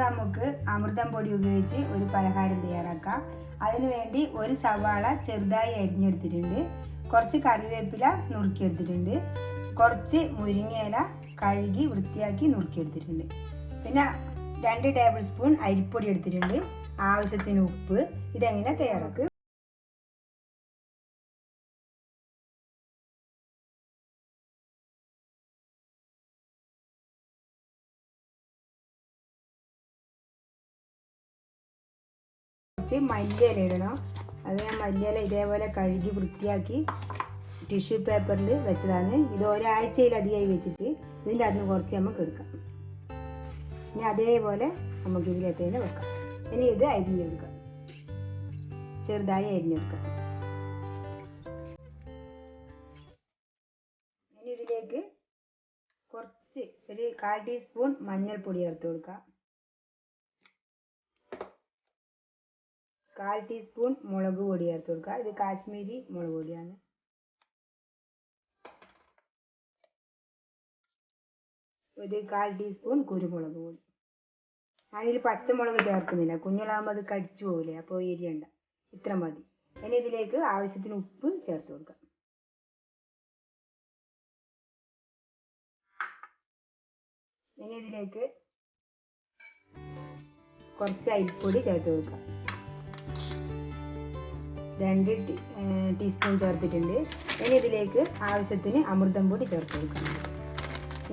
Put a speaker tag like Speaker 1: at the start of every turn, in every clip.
Speaker 1: നമുക്ക് അമൃതം പൊടി ഉപയോഗിച്ച് ഒരു പലഹാരം തയ്യാറാക്കാം. അതിനു വേണ്ടി ഒരു സവാള ചെറുതായി അരിഞ്ഞെടുത്തിട്ടുണ്ട്, കുറച്ച് കറിവേപ്പില നുറുക്കിയെടുത്തിട്ടുണ്ട്, കുറച്ച് മുരിങ്ങയില കഴുകി വൃത്തിയാക്കി നുറുക്കിയെടുത്തിട്ടുണ്ട്, പിന്നെ 2 ടേബിൾ സ്പൂൺ അരിപ്പൊടി എടുത്തിട്ടുണ്ട്, ആവശ്യത്തിന് ഉപ്പ്. ഇതെങ്ങനെ തയ്യാറാക്കുക? മല്ലിയില ഇടണം. അത് ഞാൻ മല്ലിയില ഇതേപോലെ കഴുകി വൃത്തിയാക്കി ടിഷ്യൂ പേപ്പറിൽ വെച്ചതാണ്. ഇത് ഒരാഴ്ചയിലധികമായി വെച്ചിട്ട് ഇതിൻ്റെ അകത്ത് കുറച്ച് നമുക്ക് എടുക്കാം. ഇനി അതേപോലെ നമുക്ക് ഇതിലേക്ക് തന്നെ വെക്കാം. ഇനി ഇത് അരിഞ്ഞെടുക്കാം, ചെറുതായി അരിഞ്ഞെടുക്കാം. ഇനി ഇതിലേക്ക് കുറച്ച് ഒരു 1/4 ടീസ്പൂൺ മഞ്ഞൾപ്പൊടി ചേർത്ത് കൊടുക്കാം, 1/4 ടീസ്പൂൺ മുളക് പൊടി ചേർത്ത് കൊടുക്കുക. ഇത് കാശ്മീരി മുളക് പൊടിയാണ്. ഒരു 1/4 ടീസ്പൂൺ കുരുമുളക് പൊടി. ഞാനിതിൽ പച്ചമുളക് ചേർക്കുന്നില്ല, കുഞ്ഞുങ്ങളാകുമ്പോൾ അത് കടിച്ചു പോകില്ലേ, അപ്പോൾ എരിയണ്ട, ഇത്ര മതി. ഇനി ഇതിലേക്ക് ആവശ്യത്തിന് ഉപ്പ് ചേർത്ത് കൊടുക്കാം. ഇനി ഇതിലേക്ക് കുറച്ച് അരിപ്പൊടി ചേർത്ത് കൊടുക്കാം, 2 ടീസ്പൂൺ ചേർത്തിട്ടുണ്ട്. ഇനി ഇതിലേക്ക് ആവശ്യത്തിന് അമൃതം പൊടി ചേർത്ത് കൊടുക്കാം.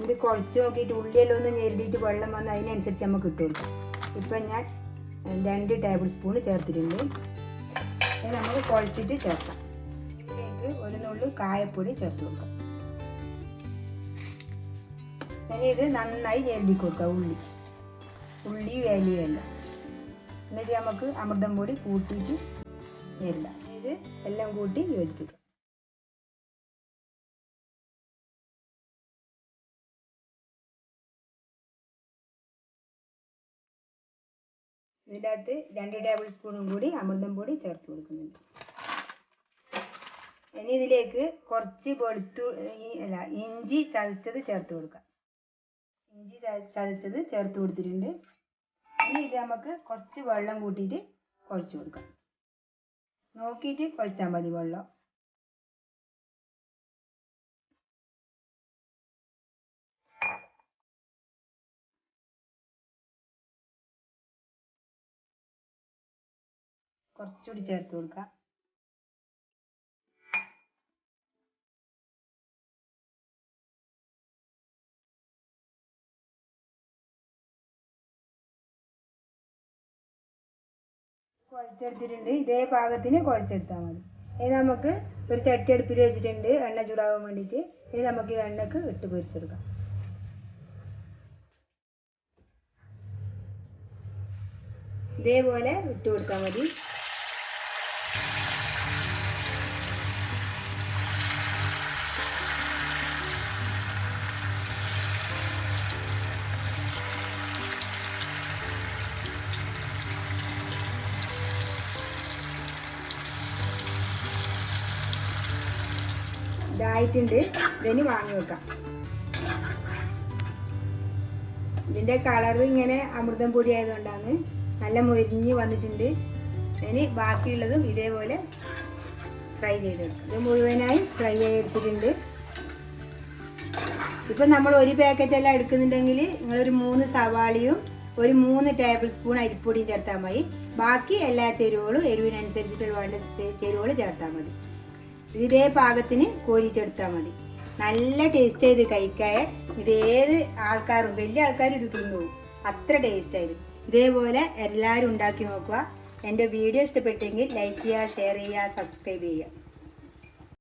Speaker 1: ഇത് കുഴച്ച് നോക്കിയിട്ട് ഉള്ളിയെല്ലാം ഒന്ന് ഞെരടിയിട്ട് വെള്ളം വന്ന് അതിനനുസരിച്ച് നമുക്ക് ഇട്ട് കൊടുക്കാം. ഇപ്പം ഞാൻ 2 ടേബിൾ സ്പൂൺ ചേർത്തിട്ടുണ്ട്. ഇത് നമുക്ക് കുഴച്ചിട്ട് ചേർക്കാം. ഇതിലേക്ക് ഒരു നുള്ളു കായപ്പൊടി ചേർത്ത് കൊടുക്കാം. ഇനി ഇത് നന്നായി ഞെരടി കൊടുക്കാം, ഉള്ളി വേലിയല്ല. എന്നിട്ട് നമുക്ക് അമൃതം പൊടി കൂട്ടിയിട്ട് ഞെരടാം. ഇത് എല്ലാം കൂട്ടി യോജിപ്പിക്കാം. ഇതിൻ്റെ അകത്ത് 2 ടേബിൾ സ്പൂണും കൂടി അമൃതം പൊടി ചേർത്ത് കൊടുക്കുന്നുണ്ട്. ഇനി ഇതിലേക്ക് കുറച്ച് ഇഞ്ചി ചതച്ചത് ചേർത്ത് കൊടുക്കാം. ഇഞ്ചി ചതച്ചത് ചേർത്ത് കൊടുത്തിട്ടുണ്ട്. ഇനി ഇത് നമുക്ക് കുറച്ച് വെള്ളം കൂട്ടിയിട്ട് കുഴച്ച് കൊടുക്കാം. നോക്കിയിട്ട് കുഴച്ചാൽ മതി വെള്ളം. കുറച്ചുകൂടി ചേർത്ത് കൊടുക്കാം. കുഴച്ചെടുത്തിട്ടുണ്ട്. ഇതേ പാകത്തിന് കുഴച്ചെടുത്താൽ മതി. ഇനി നമുക്ക് ഒരു ചട്ടി അടുപ്പിൽ വെച്ചിട്ടുണ്ട്, എണ്ണ ചൂടാകാൻ വേണ്ടിയിട്ട്. ഇനി നമുക്ക് ഈ എണ്ണക്ക് ഇട്ട് പൊരിച്ചെടുക്കാം. ഇതേപോലെ ഇട്ട് കൊടുത്താൽ മതി. ഇതായിട്ടുണ്ട്. ഇതിന് വാങ്ങി വെക്കാം. ഇതിൻ്റെ കളർ ഇങ്ങനെ അമൃതം പൊടി ആയതുകൊണ്ടാണ് നല്ല മൊരിഞ്ഞ് വന്നിട്ടുണ്ട്. ഇനി ബാക്കിയുള്ളതും ഇതേപോലെ ഫ്രൈ ചെയ്തെടുക്കും. ഇത് മുഴുവനായി ഫ്രൈ ചെയ്തെടുത്തിട്ടുണ്ട്. ഇപ്പം നമ്മൾ ഒരു പാക്കറ്റെല്ലാം എടുക്കുന്നുണ്ടെങ്കിൽ നിങ്ങളൊരു 3 സവാളയും ഒരു 3 ടേബിൾ സ്പൂൺ അരിപ്പൊടിയും ചേർത്താൽ മതി. ബാക്കി എല്ലാ ചേരുവകളും എരിവിനനുസരിച്ചിട്ടുള്ള വേണ്ട ചേരുവകൾ ചേർത്താൽ മതി. ഇതേ പാകത്തിന് കോരിയിട്ടെടുത്താൽ മതി. നല്ല ടേസ്റ്റ് ചെയ്ത് കഴിക്കാൻ. ഇതേത് ആൾക്കാരും വലിയ ആൾക്കാരും ഇത് തിന്നുപോകും, അത്ര ടേസ്റ്റ് ആയത്. ഇതേപോലെ എല്ലാവരും ഉണ്ടാക്കി നോക്കുക. എൻ്റെ വീഡിയോ ഇഷ്ടപ്പെട്ടെങ്കിൽ ലൈക്ക് ചെയ്യുക, ഷെയർ ചെയ്യുക, സബ്സ്ക്രൈബ് ചെയ്യുക.